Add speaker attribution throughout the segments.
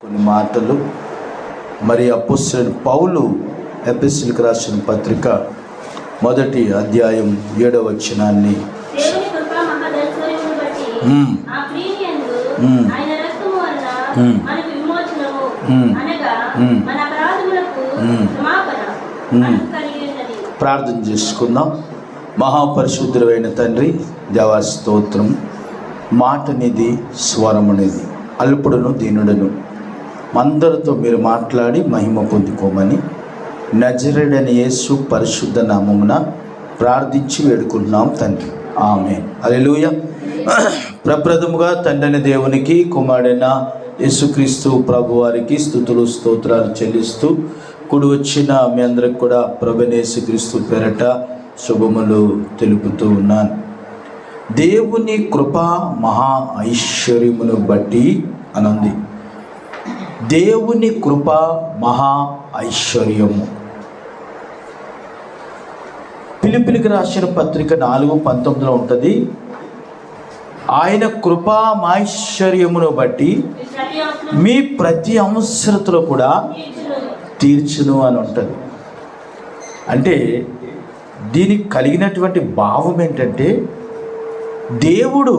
Speaker 1: కొన్ని మాటలు మరి అపోస్తలుడు పౌలు ఎఫెసీయులకు రాసిన పత్రిక 1వ అధ్యాయం 7వ వచనాన్ని
Speaker 2: దేవుని కృపా మహాదైశ్వర్యమును బట్టి ఆ ప్రీతియందు ఆయన రక్తము వలన మనకు విమోచనము అనగా మన అపరాధములకు క్షమాపణ మనకు కలిగి ఉన్నది.
Speaker 1: ప్రార్థన చేసుకుందాం. మహాపరిశుద్ధుడైన తండ్రి, దేవా స్తోత్రం. మాటనిది, స్వరమునిది, అల్పుడును దీనుడను అందరితో మీరు మాట్లాడి మహిమ పొందుకోమని నజరేయుడైన యేసు పరిశుద్ధ నామమున ప్రార్థించి వేడుకుంటున్నాం తండ్రి, ఆమేన్. హల్లెలూయా. ప్రప్రథముగా తండ్రి దేవునికి, కుమారుడైన యేసుక్రీస్తు ప్రభు వారికి స్తుతులు స్తోత్రాలు చెల్లిస్తూ కూడి వచ్చిన మీ అందరికి కూడా ప్రభువైన యేసుక్రీస్తు పేరట శుభములు తెలుపుతూ ఉన్నాను. దేవుని కృపా మహా ఐశ్వర్యమును బట్టి అనంది. దేవుని కృప మహా ఐశ్వర్యము. ఫిలిప్పీయులకు రాసిన పత్రిక 4:19 ఉంటుంది. ఆయన కృపా ఐశ్వర్యమును బట్టి మీ ప్రతి అవసరతలో కూడా తీర్చును అని ఉంటుంది. అంటే దీనికి కలిగినటువంటి భావం ఏంటంటే, దేవుడు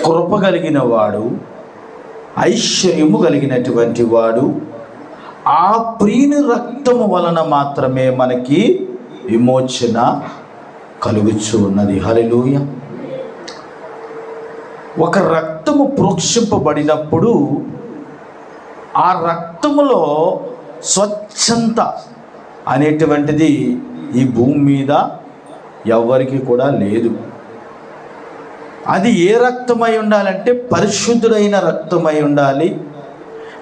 Speaker 1: కృప కలిగిన వాడు, ఐశ్వర్యము కలిగినటువంటి వాడు. ఆ ప్రియుని రక్తము వలన మాత్రమే మనకి విమోచన కలుగుచు ఉన్నది. హల్లెలూయా. ఒక రక్తము ప్రోక్షింపబడినప్పుడు ఆ రక్తములో స్వచ్ఛత అనేటువంటిది ఈ భూమి మీద ఎవరికి కూడా లేదు. అది ఏ రక్తమై ఉండాలంటే పరిశుద్ధుడైన రక్తమై ఉండాలి,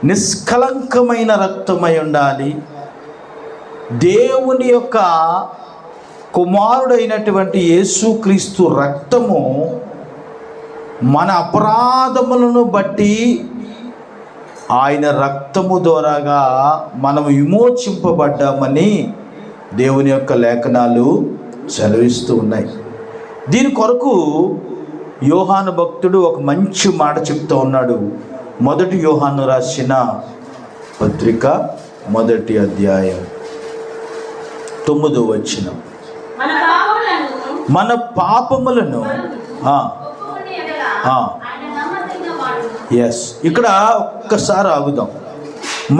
Speaker 1: నిష్కలంకమైన రక్తమై ఉండాలి. దేవుని యొక్క కుమారుడైనటువంటి యేసుక్రీస్తు రక్తము మన అపరాధములను బట్టి ఆయన రక్తము ద్వారాగా మనం విమోచింపబడ్డామని దేవుని యొక్క లేఖనాలు సెలవిస్తూ ఉన్నాయి. దీని కొరకు యోహాను భక్తుడు ఒక మంచి మాట చెప్తూ ఉన్నాడు. 1 యోహాను రాసిన పత్రిక 1వ అధ్యాయం 9వ వచనం, మన పాపములను ఇక్కడ ఒక్కసారి ఆగుదాం.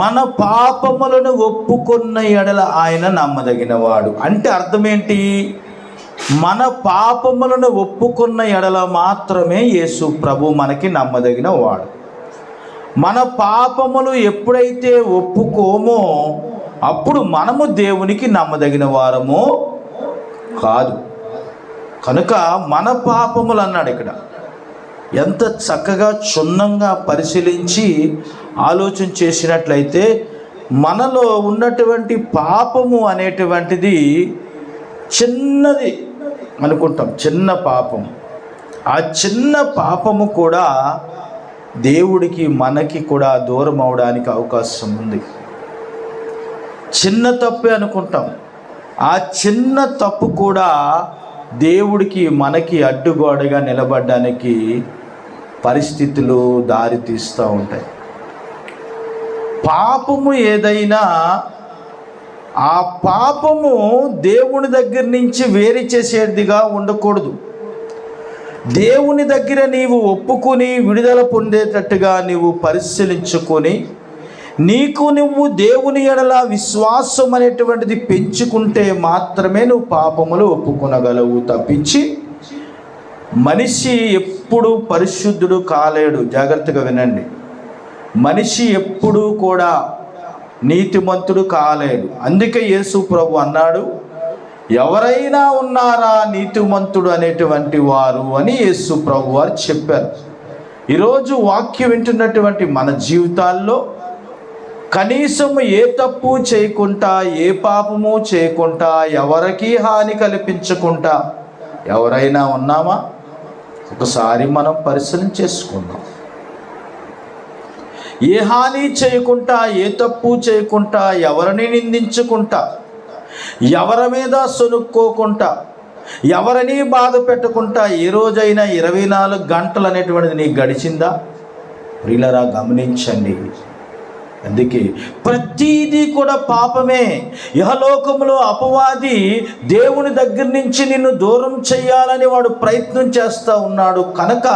Speaker 1: మన పాపములను ఒప్పుకున్న ఎడల ఆయన నమ్మదగినవాడు. అంటే అర్థం ఏంటి? మన పాపములను ఒప్పుకున్న ఎడల మాత్రమే యేసు ప్రభు మనకి నమ్మదగిన వాడు. మన పాపములు ఎప్పుడైతే ఒప్పుకోమో అప్పుడు మనము దేవునికి నమ్మదగిన వారము కాదు. కనుక మన పాపములు అన్నాడు ఇక్కడ. ఎంత చక్కగా క్షుణ్ణంగా పరిశీలించి ఆలోచన చేసినట్లయితే మనలో ఉన్నటువంటి పాపము అనేటువంటిది చిన్నది అనుకుంటాం, చిన్న పాపం. ఆ చిన్న పాపము కూడా దేవుడికి మనకి కూడా దూరం అవడానికి అవకాశం ఉంది. చిన్న తప్పే అనుకుంటాం. ఆ చిన్న తప్పు కూడా దేవుడికి మనకి అడ్డుగోడగా నిలబడడానికి పరిస్థితులు దారి తీస్తూ ఉంటాయి. పాపము ఏదైనా ఆ పాపము దేవుని దగ్గర నుంచి వేరు చేసేదిగా ఉండకూడదు. దేవుని దగ్గర నీవు ఒప్పుకొని విడుదల పొందేటట్టుగా నీవు పరిశీలించుకొని నీకు నువ్వు దేవుని ఎడల విశ్వాసం అనేటువంటిది పెంచుకుంటే మాత్రమే నువ్వు పాపములు ఒప్పుకొనగలవు. తప్పించి మనిషి ఎప్పుడు పరిశుద్ధుడు కాలేడు. జాగ్రత్తగా వినండి. మనిషి ఎప్పుడూ కూడా నీతిమంతుడు కాలేడు. అందుకే యేసు ప్రభు అన్నాడు, ఎవరైనా ఉన్నారా నీతిమంతుడు అనేటువంటి వారు అని యేసు ప్రభు వారు చెప్పారు. ఈరోజు వాక్యం వింటున్నటువంటి మన జీవితాల్లో కనీసం ఏ తప్పు చేయకుండా, ఏ పాపము చేయకుండా, ఎవరికి హాని కల్పించకుండా ఎవరైనా ఉన్నామా? ఒకసారి మనం పరిశీలన చేసుకుందాం. ఏ హాని చేయకుండా, ఏ తప్పు చేయకుండా, ఎవరిని నిందించుకుంటా, ఎవరి మీద సొనుక్కోకుండా, ఎవరిని బాధ పెట్టకుండా ఏ రోజైనా 24 గంటలు అనేటువంటిది నీకు గడిచిందా? ప్రియులరా గమనించండి. అందుకే ప్రతీదీ కూడా పాపమే. ఇహలోకములో అపవాది దేవుని దగ్గర నుంచి నిన్ను దూరం చేయాలని వాడు ప్రయత్నం చేస్తూ ఉన్నాడు కనుక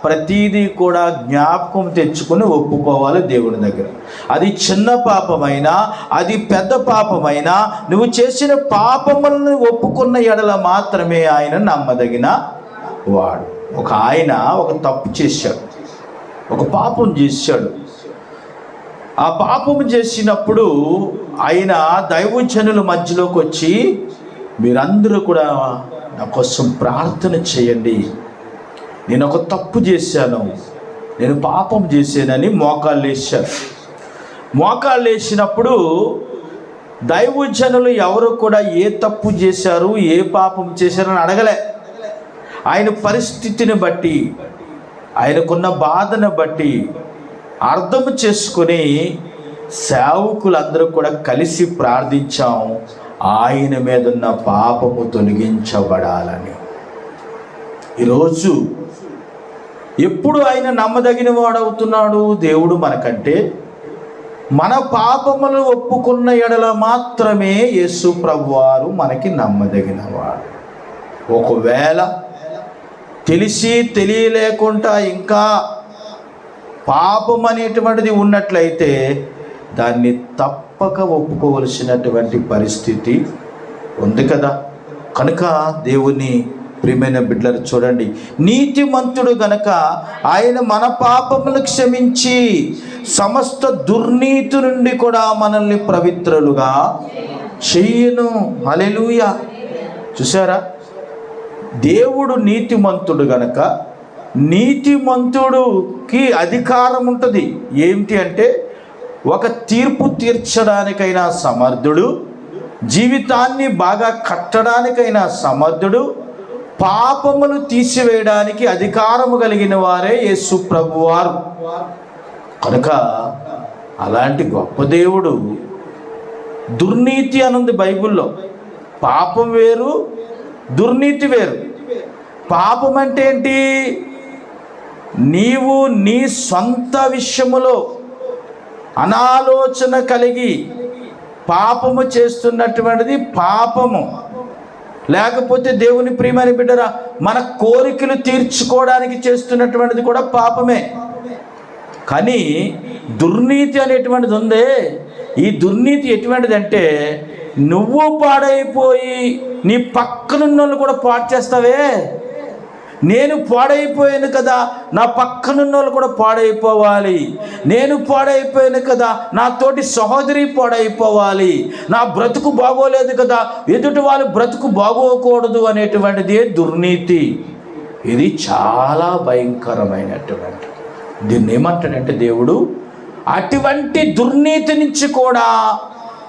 Speaker 1: ప్రతీదీ కూడా జ్ఞాపకం తెచ్చుకొని ఒప్పుకోవాలి దేవుని దగ్గర. అది చిన్న పాపమైనా అది పెద్ద పాపమైనా నువ్వు చేసిన పాపములను ఒప్పుకున్న ఎడల మాత్రమే ఆయన నమ్మదగిన వాడు. ఒక ఆయన ఒక తప్పు చేశాడు, ఒక పాపం చేశాడు. ఆ పాపము చేసినప్పుడు ఆయన దైవజనుల మధ్యలోకి వచ్చి, మీరందరూ కూడా నా కోసం ప్రార్థన చేయండి, నేను ఒక తప్పు చేశాను, నేను పాపం చేశానని మోకాళ్ళు వేశారు. మోకాళ్ళు వేసినప్పుడు దైవజనులు ఎవరు కూడా ఏ తప్పు చేశారు, ఏ పాపం చేశారని అడగలే. ఆయన పరిస్థితిని బట్టి, ఆయనకున్న బాధను బట్టి అర్థం చేసుకొని సేవకులందరూ కూడా కలిసి ప్రార్థించాం, ఆయన మీద ఉన్న పాపము తొలగించబడాలని. ఈరోజు ఎప్పుడు ఆయన నమ్మదగిన వాడవుతున్నాడు దేవుడు మనకంటే, మన పాపములు ఒప్పుకున్న ఎడల మాత్రమే యేసు ప్రభువారు మనకి నమ్మదగినవాడు. ఒకవేళ తెలిసి తెలియలేకుండా ఇంకా పాపం అనేటువంటిది ఉన్నట్లయితే దాన్ని తప్పక ఒప్పుకోవలసినటువంటి పరిస్థితి ఉంది కదా. కనుక దేవుని ప్రియమైన బిడ్డలు చూడండి, నీతిమంతుడు గనక ఆయన మన పాపములు క్షమించి సమస్త దుర్నీతి నుండి కూడా మనల్ని పవిత్రులుగా చెయ్యను. హల్లెలూయా. చూసారా, దేవుడు నీతిమంతుడు గనక నీతిమంతుడికి అధికారం ఉంటుంది. ఏమిటి అంటే, ఒక తీర్పు తీర్చడానికైనా సమర్థుడు, జీవితాన్ని బాగా కట్టడానికైనా సమర్థుడు, పాపములు తీసివేయడానికి అధికారము కలిగిన వారే యేసు ప్రభువారు. కనుక అలాంటి గొప్ప దేవుడు, దుర్నీతి అనుంది బైబిల్లో. పాపం వేరు, దుర్నీతి వేరు. పాపం అంటే ఏంటి? నీవు నీ సొంత విషయములో అనాలోచన కలిగి పాపము చేస్తున్నటువంటిది పాపము. లేకపోతే దేవుని ప్రియమైన బిడ్డరా, మన కోరికలు తీర్చుకోవడానికి చేస్తున్నటువంటిది కూడా పాపమే. కానీ దుర్నీతి అనేటువంటిది ఉందే, ఈ దుర్నీతి ఎటువంటిది అంటే, నువ్వు పాడైపోయి నీ పక్కనున్న వాళ్ళు కూడా పాడు చేస్తావే. నేను పాడైపోయాను కదా, నా పక్కనున్న వాళ్ళు కూడా పాడైపోవాలి. నేను పాడైపోయాను కదా, నా తోటి సహోదరి పాడైపోవాలి. నా బ్రతుకు బాగోలేదు కదా, ఎదుటి వాళ్ళు బ్రతుకు బాగోకూడదు అనేటువంటిది దుర్నీతి. ఇది చాలా భయంకరమైనటువంటి, దీన్ని ఏమంటాడంటే దేవుడు, అటువంటి దుర్నీతి నుంచి కూడా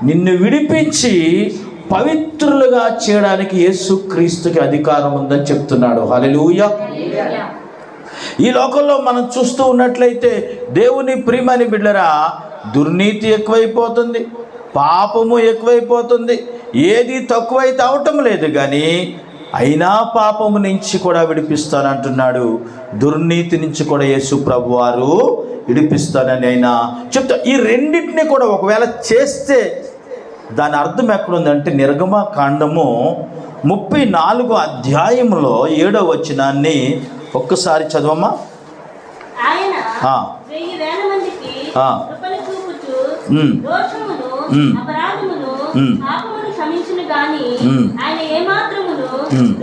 Speaker 1: నిన్ను విడిపించి పవిత్రులుగా చేయడానికి యేసుక్రీస్తుకి అధికారం ఉందని చెప్తున్నాడు. హల్లెలూయా. ఈ లోకంలో మనం చూస్తూ ఉన్నట్లయితే దేవుని ప్రియమైన బిడ్డరా, దుర్నీతి ఎక్కువైపోతుంది, పాపము ఎక్కువైపోతుంది. ఏది తక్కువైతే అవటం లేదు, కానీ అయినా పాపము నుంచి కూడా విడిపిస్తానంటున్నాడు. దుర్నీతి నుంచి కూడా యేసు ప్రభు వారు విడిపిస్తానని ఆయన చెప్తా. ఈ రెండింటిని కూడా ఒకవేళ చేస్తే దాని అర్థం ఎక్కడుందంటే, నిర్గమకాండము 34వ అధ్యాయంలో 7వ వచనాన్ని ఒక్కసారి చదవమ్మా.
Speaker 2: ఆయన 1000 మందికి కృపను చూపుచు దోషమును అపరాధమును పాపమును క్షమించును గాని ఆయన ఏమాత్రమును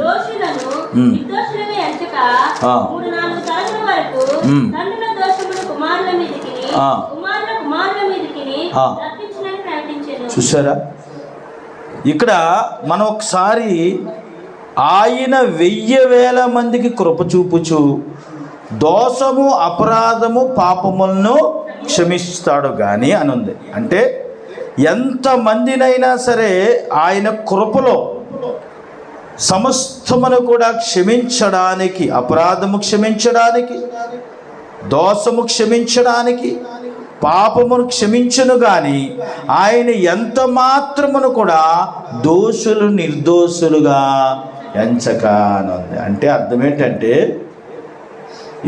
Speaker 2: దోషులను నిర్దోషులుగా ఎంచక 3-4 తరముల వరకు తండ్రుల దోషమును కుమారుల మీదికి కుమారుల కుమారుల మీదికి రప్పించునని ప్రకటించెను.
Speaker 1: చూసారా, ఇక్కడ మనం ఒకసారి ఆయన 1000 మందికి కృప చూపుచు దోషము అపరాధము పాపములను క్షమిస్తాడు కానీ అని ఉంది. అంటే ఎంతమందినైనా సరే ఆయన కృపలో సమస్తమును కూడా క్షమించడానికి, అపరాధము క్షమించడానికి, దోషము క్షమించడానికి, పాపమును క్షమించును కానీ ఆయన ఎంత మాత్రమును కూడా దోషులు నిర్దోషులుగా ఎంచక అని ఉంది. అంటే అర్థం ఏంటంటే,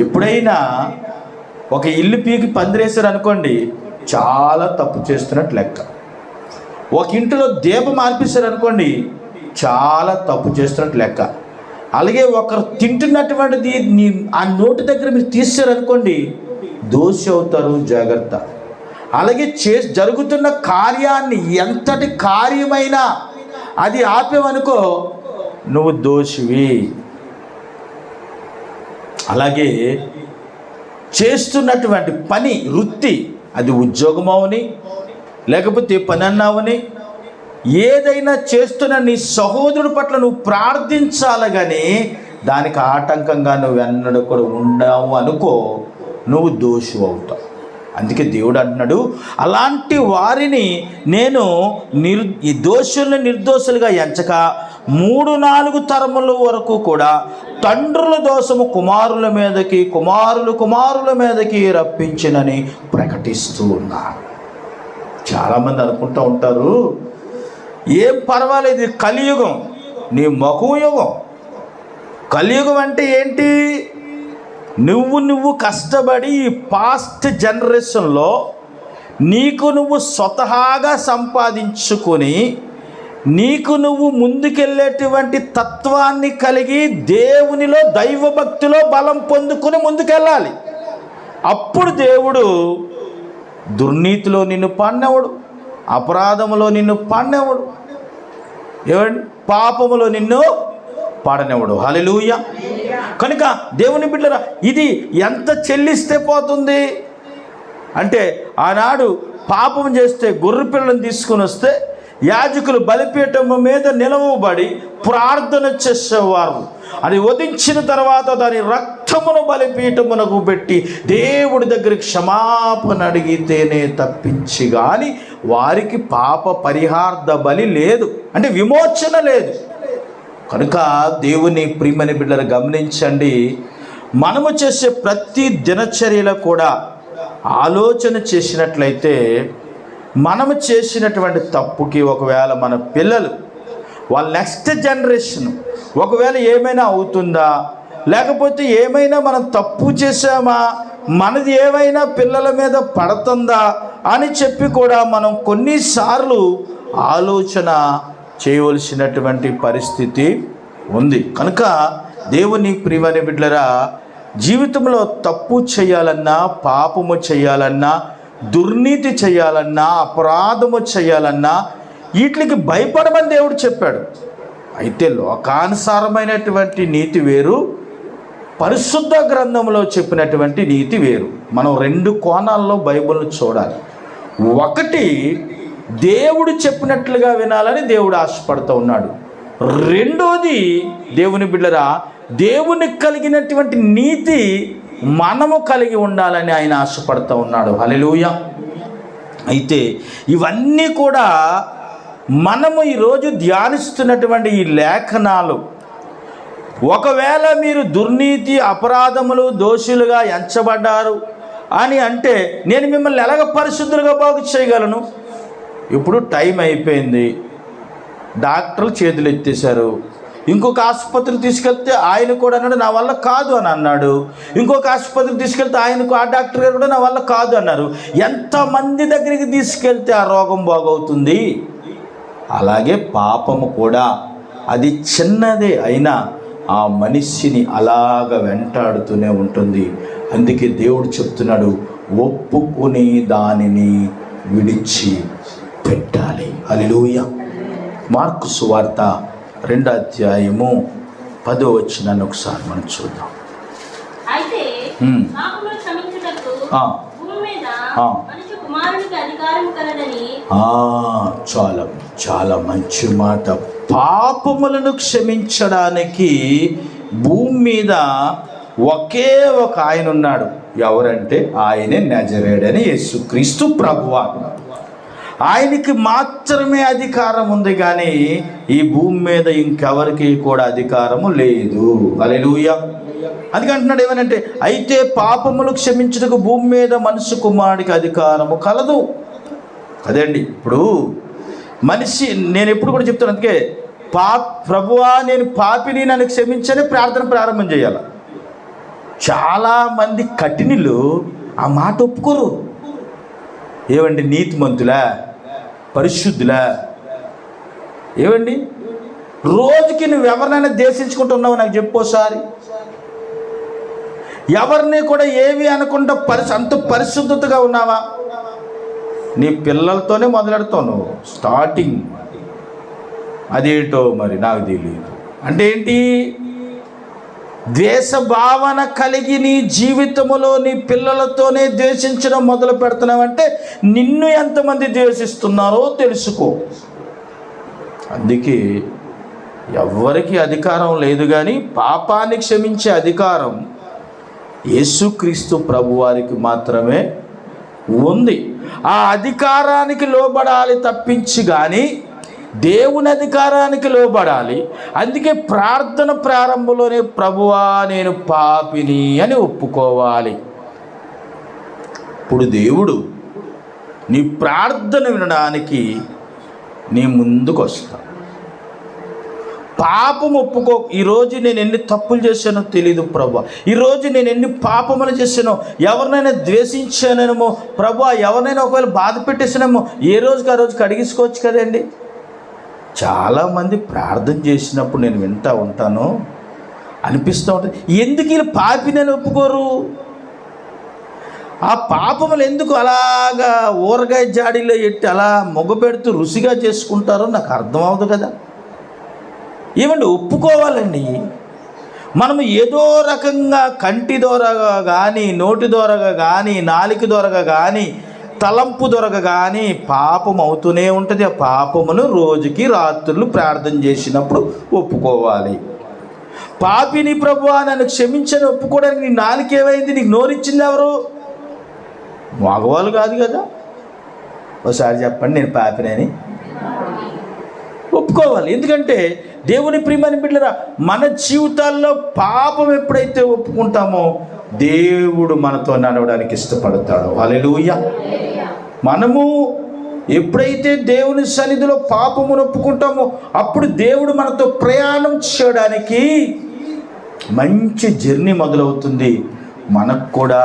Speaker 1: ఎప్పుడైనా ఒక ఇల్లు పీకి పందిరేశారు అనుకోండి, చాలా తప్పు చేస్తున్నట్టు లెక్క. ఒక ఇంటిలో దీపం ఆర్పిస్తారు అనుకోండి, చాలా తప్పు చేస్తున్నట్టు లెక్క. అలాగే ఒకరు తింటున్నటువంటిది ఆ నోటి దగ్గర మీరు తీసారనుకోండి, దోషి అవుతారు, జాగ్రత్త. అలాగే జరుగుతున్న కార్యాన్ని, ఎంతటి కార్యమైనా అది ఆపేవనుకో, నువ్వు దోషివి. అలాగే చేస్తున్నటువంటి పని, వృత్తి, అది ఉద్యోగం అవని, లేకపోతే పని అన్నావని, ఏదైనా చేస్తున్న నీ సహోదరుడి పట్ల నువ్వు ప్రార్థించాలి, కానీ దానికి ఆటంకంగా నువ్వు ఎన్నడూ కూడా ఉండవు అనుకో, నువ్వు దోషి అవుతావు. అందుకే దేవుడు అంటున్నాడు, అలాంటి వారిని నేను ఈ దోషుల్ని నిర్దోషులుగా ఎంచక 3-4 తరముల వరకు కూడా తండ్రుల దోషము కుమారుల మీదకి, కుమారుల మీదకి రప్పించినని ప్రకటిస్తూ ఉన్నాడు. చాలామంది అనుకుంటూ ఉంటారు, ఏం పర్వాలేదు, కలియుగం, నీ మఖం యుగం. కలియుగం అంటే ఏంటి? నువ్వు కష్టపడి ఈ పాస్ట్ జనరేషన్లో నీకు నువ్వు స్వతహాగా సంపాదించుకొని, నీకు నువ్వు ముందుకెళ్ళేటువంటి తత్వాన్ని కలిగి, దేవునిలో దైవభక్తిలో బలం పొందుకొని ముందుకెళ్ళాలి. అప్పుడు దేవుడు దుర్నీతిలో నిన్ను పన్నెవడు, అపరాధములో నిన్ను పన్నెవడు, ఏమండి, పాపములో నిన్ను పాడనివ్వడు. హల్లెలూయా. కనుక దేవుని బిడ్డలారా, ఇది ఎంత చెల్లిస్తే పోతుంది అంటే, ఆనాడు పాపం చేస్తే గొర్రె పిల్లను తీసుకొని వస్తే యాజకులు బలిపీఠము మీద నిలవబడి ప్రార్థన చేసేవారు. అది వధించిన తర్వాత దాని రక్తమును బలిపీఠమునకు పెట్టి దేవుడి దగ్గర క్షమాపణ అడిగితేనే తప్పించి కానీ వారికి పాప పరిహార్థ బలి లేదు, అంటే విమోచన లేదు. కనుక దేవుని ప్రియమైన బిడ్డలు గమనించండి, మనము చేసే ప్రతి దినచర్యలో కూడా ఆలోచన చేసినట్లయితే, మనము చేసినటువంటి తప్పుకి ఒకవేళ మన పిల్లలు, వాళ్ళ నెక్స్ట్ జనరేషన్ ఒకవేళ ఏమైనా అవుతుందా, లేకపోతే ఏమైనా మనం తప్పు చేసామా, మనది ఏమైనా పిల్లల మీద పడుతుందా అని చెప్పి కూడా మనం కొన్నిసార్లు ఆలోచన చేయవలసినటువంటి పరిస్థితి ఉంది. కనుక దేవుని ప్రియమైన బిడ్డలారా, జీవితంలో తప్పు చేయాలన్నా, పాపము చేయాలన్నా, దుర్నీతి చేయాలన్నా, అపరాధము చేయాలన్నా వీటికి భయపడమని దేవుడు చెప్పాడు. అయితే లోకానుసారమైనటువంటి నీతి వేరు, పరిశుద్ధ గ్రంథంలో చెప్పినటువంటి నీతి వేరు. మనం 2 కోణాల్లో బైబిల్ను చూడాలి. ఒకటి, దేవుడు చెప్పినట్లుగా వినాలని దేవుడు ఆశపడుతూ ఉన్నాడు. రెండోది, దేవుని బిడ్డరా, దేవునికి కలిగినటువంటి నీతి మనము కలిగి ఉండాలని ఆయన ఆశపడుతూ ఉన్నాడు. హల్లెలూయా. అయితే ఇవన్నీ కూడా మనము ఈరోజు ధ్యానిస్తున్నటువంటి ఈ లేఖనాలు, ఒకవేళ మీరు దుర్నీతి, అపరాధములు, దోషులుగా ఎంచబడ్డారు అని అంటే, నేను మిమ్మల్ని ఎలాగ పరిశుద్ధులుగా బాగు చేయగలను? ఇప్పుడు టైం అయిపోయింది, డాక్టర్లు చేతులు ఎత్తేశారు. ఇంకొక ఆసుపత్రికి తీసుకెళ్తే ఆయన కూడా అన్నాడు నా వల్ల కాదు అని అన్నాడు. ఇంకొక ఆసుపత్రికి తీసుకెళ్తే ఆయనకు, ఆ డాక్టర్ గారు కూడా నా వల్ల కాదు అన్నారు. ఎంతమంది దగ్గరికి తీసుకెళ్తే ఆ రోగం బాగవుతుంది? అలాగే పాపము కూడా, అది చిన్నదే అయినా ఆ మనిషిని అలాగ వెంటాడుతూనే ఉంటుంది. అందుకే దేవుడు చెప్తున్నాడు, ఒప్పుకుని దానిని విడిచి పెట్టాలి. హల్లెలూయా. మార్కు సువార్త 2వ అధ్యాయము 10వ వచనాన్ని ఒకసారి మనం చూద్దాం.
Speaker 2: అయితే పాపమును క్షమించుటకు భూమి మీద మనిషి కుమారునికి అధికారం కలదని.
Speaker 1: చాలా చాలా మంచి మాట. పాపములను క్షమించడానికి భూమి మీద ఒకే ఒక ఆయన ఉన్నాడు. ఎవరంటే ఆయనే నజరేయుడైన యేసుక్రీస్తు ప్రభువా. ఆయనకి మాత్రమే అధికారం ఉంది, కానీ ఈ భూమి మీద ఇంకెవరికి కూడా అధికారము లేదు. హల్లెలూయా. అందుకే అంటున్నాడు ఏమనంటే, అయితే పాపములు క్షమించుటకు భూమి మీద మనుష్య కుమారుడికి అధికారము కలదు. అదండి, ఇప్పుడు మనిషి, నేను ఎప్పుడు కూడా చెప్తాను, అందుకే ప్రభువా నేను పాపిని, నన్ను క్షమించని ప్రార్థన ప్రారంభం చేయాలి. చాలామంది కఠినులు ఆ మాట ఒప్పుకోరు. ఏమండి నీతిమంతులా, పరిశుద్ధులా? ఏమండి రోజుకి నువ్వు ఎవరినైనా ద్వేషించుకుంటున్నావు నాకు చెప్పోసారి? ఎవరిని కూడా ఏవి అనకుండా అంత పరిశుద్ధతగా ఉన్నావా? నీ పిల్లలతోనే మొదలెడతావు నువ్వు స్టార్టింగ్. అదేంటో మరి నాకు తెలియదు. అంటే ఏంటి? ద్వేష భావన కలిగి నీ జీవితంలో నీ పిల్లలతోనే ద్వేషించడం మొదలు పెడుతున్నావంటే నిన్ను ఎంతమంది ద్వేషిస్తున్నారో తెలుసుకో. అందుకే ఎవ్వరికి అధికారం లేదు, కానీ పాపాన్ని క్షమించే అధికారం యేసుక్రీస్తు ప్రభువారికి మాత్రమే ఉంది. ఆ అధికారానికి లోబడాలి తప్పించి కానీ దేవుని అధికారానికి లోబడాలి. అందుకే ప్రార్థన ప్రారంభంలోనే ప్రభువా నేను పాపిని అని ఒప్పుకోవాలి. ఇప్పుడు దేవుడు నీ ప్రార్థన వినడానికి నీ ముందుకు వస్తాడు. పాపం ఒప్పుకో. ఈరోజు నేను ఎన్ని తప్పులు చేశానో తెలియదు ప్రభా, ఈరోజు నేను ఎన్ని పాపములు చేశానో, ఎవరినైనా ద్వేషించానేమో ప్రభా, ఎవరినైనా ఒకవేళ బాధ పెట్టేసానేమో, ఏ రోజుకి ఆ రోజుకి అడిగించుకోవచ్చు కదండి. చాలామంది ప్రార్థన చేసినప్పుడు నేను వింటూ ఉంటాను, అనిపిస్తూ ఉంటుంది, ఎందుకు వీళ్ళు పాపినని ఒప్పుకోరు? ఆ పాపములు ఎందుకు అలాగా ఊరగాయ జాడీలో ఎట్టి అలా మొగపెడుతూ రుచిగా చేసుకుంటారో నాకు అర్థం అవ్వదు కదా. ఏమండి ఒప్పుకోవాలండి. మనము ఏదో రకంగా కంటి దూరగా కానీ, నోటి దూరగా కానీ, నాలిక దూరగా కానీ, తలంపు దొరక కానీ పాపం అవుతూనే ఉంటుంది. ఆ పాపమును రోజుకి రాత్రులు ప్రార్థన చేసినప్పుడు ఒప్పుకోవాలి. పాపిని ప్రభువా నన్ను క్షమించని ఒప్పుకోవడానికి నీ నాలుక ఏమైంది? నీకు నోరిచ్చింది ఎవరు? మగవాళ్ళు కాదు కదా. ఒకసారి చెప్పండి, నేను పాపినని ఒప్పుకోవాలి. ఎందుకంటే దేవుని ప్రియమైన బిడ్డలారా, మన జీవితాల్లో పాపం ఎప్పుడైతే ఒప్పుకుంటామో దేవుడు మనతో నడవడానికి ఇష్టపడతాడు. హల్లెలూయా. మనము ఎప్పుడైతే దేవుని సన్నిధిలో పాపమును ఒప్పుకుంటామో అప్పుడు దేవుడు మనతో ప్రయాణం చేయడానికి మంచి జర్నీ మొదలవుతుంది. మనకు కూడా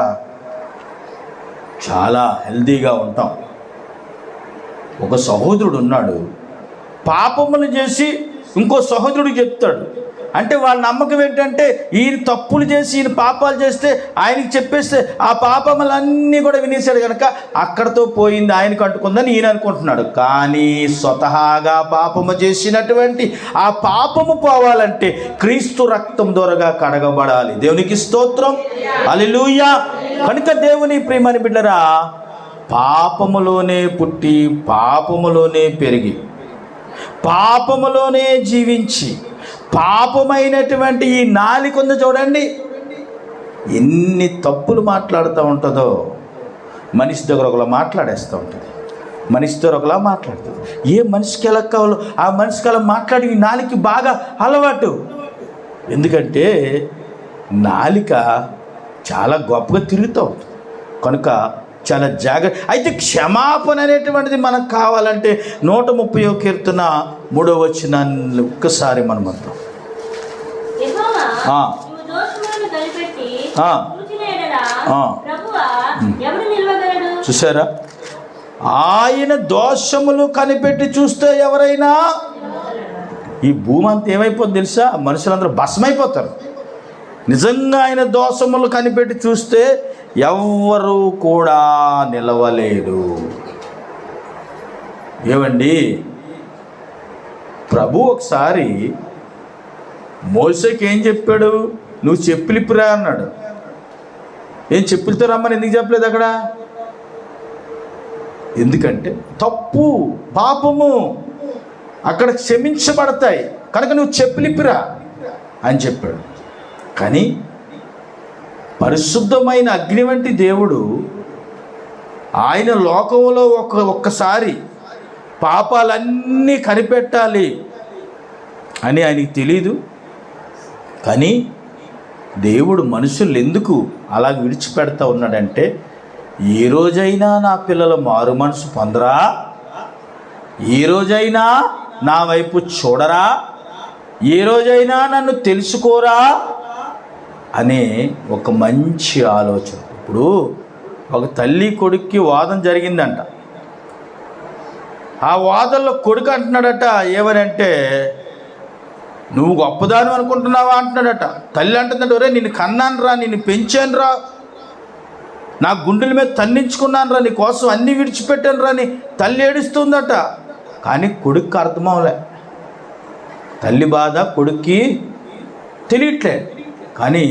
Speaker 1: చాలా హెల్తీగా ఉంటాం. ఒక సహోదరుడు ఉన్నాడు, పాపములు చేసి ఇంకో సహోదరుడు చెప్తాడు. అంటే వాళ్ళ నమ్మకం ఏంటంటే ఈయన తప్పులు చేసి ఈయన పాపాలు చేస్తే ఆయనకి చెప్పేస్తే ఆ పాపములన్నీ కూడా వినేశాడు కనుక అక్కడతో పోయింది, ఆయనకు అంటుకుందని ఈయన అనుకుంటున్నాడు. కానీ స్వతహాగా పాపము చేసినటువంటి ఆ పాపము పోవాలంటే క్రీస్తు రక్తం ద్వారాగా కడగబడాలి. దేవునికి స్తోత్రం, హల్లెలూయా. కనుక దేవుని ప్రియమైన బిడ్డరా, పాపములోనే పుట్టి పాపములోనే పెరిగి పాపములోనే జీవించి పాపమైనటువంటి ఈ నాలుక ఉంది చూడండి, ఎన్ని తప్పులు మాట్లాడుతూ ఉంటుందో. మనిషి దగ్గర ఒకలా మాట్లాడేస్తూ ఉంటుంది, మనిషి దగ్గర ఒకలా మాట్లాడుతుంది. ఏ మనిషికి ఎలా కావాలో ఆ మనిషికి అలా మాట్లాడి ఈ నాలుక బాగా అలవాటు. ఎందుకంటే నాలుక చాలా గొప్పగా తిరుగుతూ ఉంటుంది కనుక చాలా జాగ్రత్త. అయితే క్షమాపణ అనేటువంటిది మనకు కావాలంటే 130వ కీర్తన 3వ వచనాన్ని ఒక్కసారి మనం అర్థం. చూసారా, ఆయన దోషములు కనిపెట్టి చూస్తే ఎవరైనా, ఈ భూమి అంతా ఏమైపోతుంది తెలుసా? మనుషులందరూ భస్మైపోతారు. నిజంగా ఆయన దోషములు కనిపెట్టి చూస్తే ఎవ్వరూ కూడా నిలవలేడు. ఏమండి, ప్రభు ఒకసారి మోసేకి ఏం చెప్పాడు? నువ్వు చెప్పులిప్పురా అన్నాడు. ఏం చెప్పులతో రమ్మని ఎందుకు చెప్పలేదు అక్కడ? ఎందుకంటే తప్పు పాపము అక్కడ క్షమించబడతాయి కనుక నువ్వు చెప్పులిప్పురా అని చెప్పాడు. కానీ పరిశుద్ధమైన అగ్ని వంటి దేవుడు ఆయన లోకంలో ఒక్కసారి పాపాలన్నీ కనిపెట్టాలి అని ఆయనకి తెలీదు. కానీ దేవుడు మనుషులు ఎందుకు అలా విడిచిపెడతా ఉన్నాడంటే, ఏ రోజైనా నా పిల్లలు మారు మనసు పొందరా, ఏ రోజైనా నా వైపు చూడరా, ఏ రోజైనా నన్ను తెలుసుకోరా అనే ఒక మంచి ఆలోచన. ఇప్పుడు ఒక తల్లి కొడుక్కి వాదం జరిగిందంట. ఆ వాదనలో కొడుకు అంటున్నాడట, ఏమనంటే నువ్వు గొప్పదాని అనుకుంటున్నావా అంటున్నాడట. తల్లి అంటుందంటే, ఒరే నిన్ను కన్నాను రా, నిన్ను పెంచాను రా, నా గుండెల మీద తన్నించుకున్నాను రా, నీ కోసం అన్నీ విడిచిపెట్టాను రా అని తల్లి ఏడుస్తుందట. కానీ కొడుక్కి అర్థమవలే. తల్లి బాధ కొడుక్కి తెలియట్లే. కానీ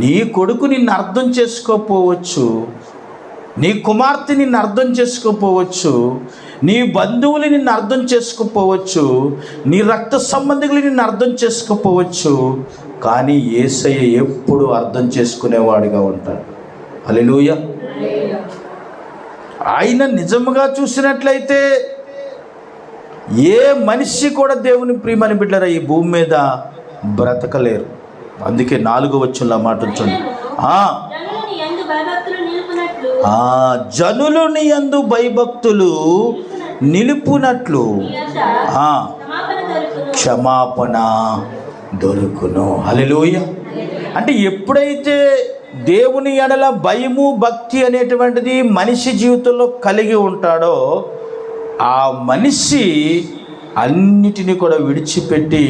Speaker 1: నీ కొడుకు నిన్ను అర్థం చేసుకోకపోవచ్చు, నీ కుమార్తె నిన్ను అర్థం చేసుకోకపోవచ్చు, నీ బంధువులు నిన్ను అర్థం చేసుకోకపోవచ్చు, నీ రక్త సంబంధికులు నిన్ను అర్థం చేసుకోకపోవచ్చు. కానీ యేసయ్య ఎప్పుడు అర్థం చేసుకునేవాడిగా ఉంటాడు. హల్లెలూయా. ఆయన నిజముగా చూసినట్లయితే ఏ మనిషి కూడా దేవుని ప్రియమని బిడ్డరా ఈ భూమి మీద బ్రతకలేరు. అందుకే 4వ వచనంలో మాట ఉంచండి. జనులని యందు భయభక్తులు నిలుపునట్లు క్షమాపణ దొరుకును. హల్లెలూయా. అంటే ఎప్పుడైతే దేవుని ఎడల భయము భక్తి అనేటువంటిది మనిషి జీవితంలో కలిగి ఉంటాడో, ఆ మనిషి అన్నిటినీ కూడా విడిచిపెట్టి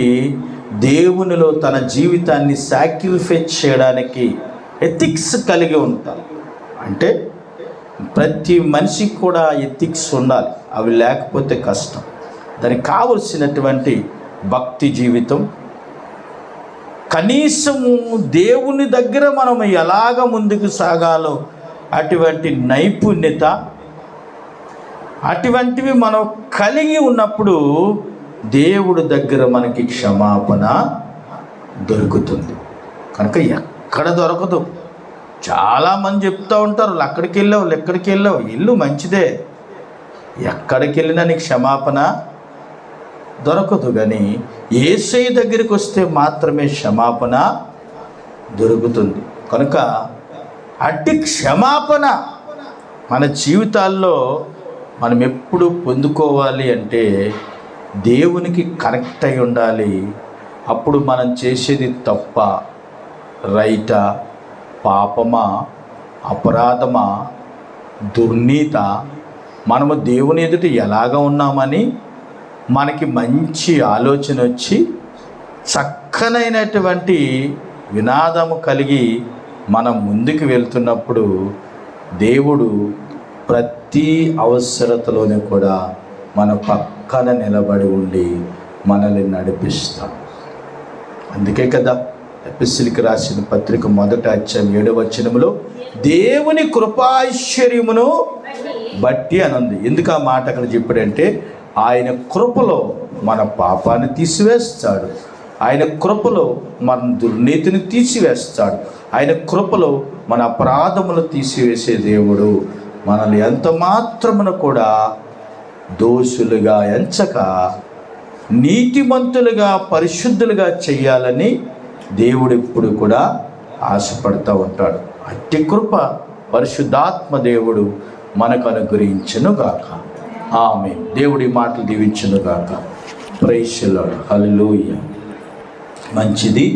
Speaker 1: దేవునిలో తన జీవితాన్ని సాక్రిఫైస్ చేయడానికి ఎథిక్స్ కలిగి ఉంటారు. అంటే ప్రతి మనిషికి కూడా ఎథిక్స్ ఉండాలి. అవి లేకపోతే కష్టం. దానికి కావలసినటువంటి భక్తి జీవితం, కనీసము దేవుని దగ్గర మనం ఎలాగ ముందుకు సాగాలో అటువంటి నైపుణ్యత, అటువంటివి మనం కలిగి ఉన్నప్పుడు దేవుడి దగ్గర మనకి క్షమాపణ దొరుకుతుంది. కనుక ఎక్కడ దొరకదు. చాలామంది చెప్తూ ఉంటారు, అక్కడికి వెళ్ళావు ఎక్కడికి వెళ్ళావు, ఇల్లు మంచిదే, ఎక్కడికి వెళ్ళినా నీకు క్షమాపణ దొరకదు. కానీ యేసయ్య దగ్గరికి వస్తే మాత్రమే క్షమాపణ దొరుకుతుంది. కనుక అట్టి క్షమాపణ మన జీవితాల్లో మనం ఎప్పుడు పొందుకోవాలి అంటే దేవునికి కనెక్ట్ అయి ఉండాలి. అప్పుడు మనం చేసేది తప్ప, రైటా, పాపమా, అపరాధమా, దుర్నీత, మనము దేవుని ఎదుట ఎలాగ ఉన్నామని మనకి మంచి ఆలోచన వచ్చి చక్కనైనటువంటి వినాదము కలిగి మనం ముందుకు వెళ్తున్నప్పుడు దేవుడు ప్రతి అవసరతలోనే కూడా మన పక్కన నిలబడి ఉండి మనల్ని నడిపిస్తాడు. అందుకే కదా ఎఫెసీయులకు రాసిన పత్రిక 1వ అధ్యాయం 7వ వచనంలో దేవుని కృపాశ్చర్యమును బట్టి అని ఉంది. ఎందుకు ఆ మాట అక్కడ చెప్పాడంటే, ఆయన కృపలో మన పాపాన్ని తీసివేస్తాడు, ఆయన కృపలో మన దుర్నీతిని తీసివేస్తాడు, ఆయన కృపలో మన అపరాధములు తీసివేసే దేవుడు మనల్ని ఎంత మాత్రమున కూడా దోషులుగా ఎంచక నీతిమంతులుగా పరిశుద్ధులుగా చేయాలని దేవుడు ఎప్పుడు కూడా ఆశపడుతూ ఉంటాడు. అట్టి కృప పరిశుద్ధాత్మ దేవుడు మనకు అనుగ్రహించునుగాక. ఆమేన్. దేవుడి మాటలు దీవించునుగాక. Praise the Lord. హల్లెలూయా. మంచిది.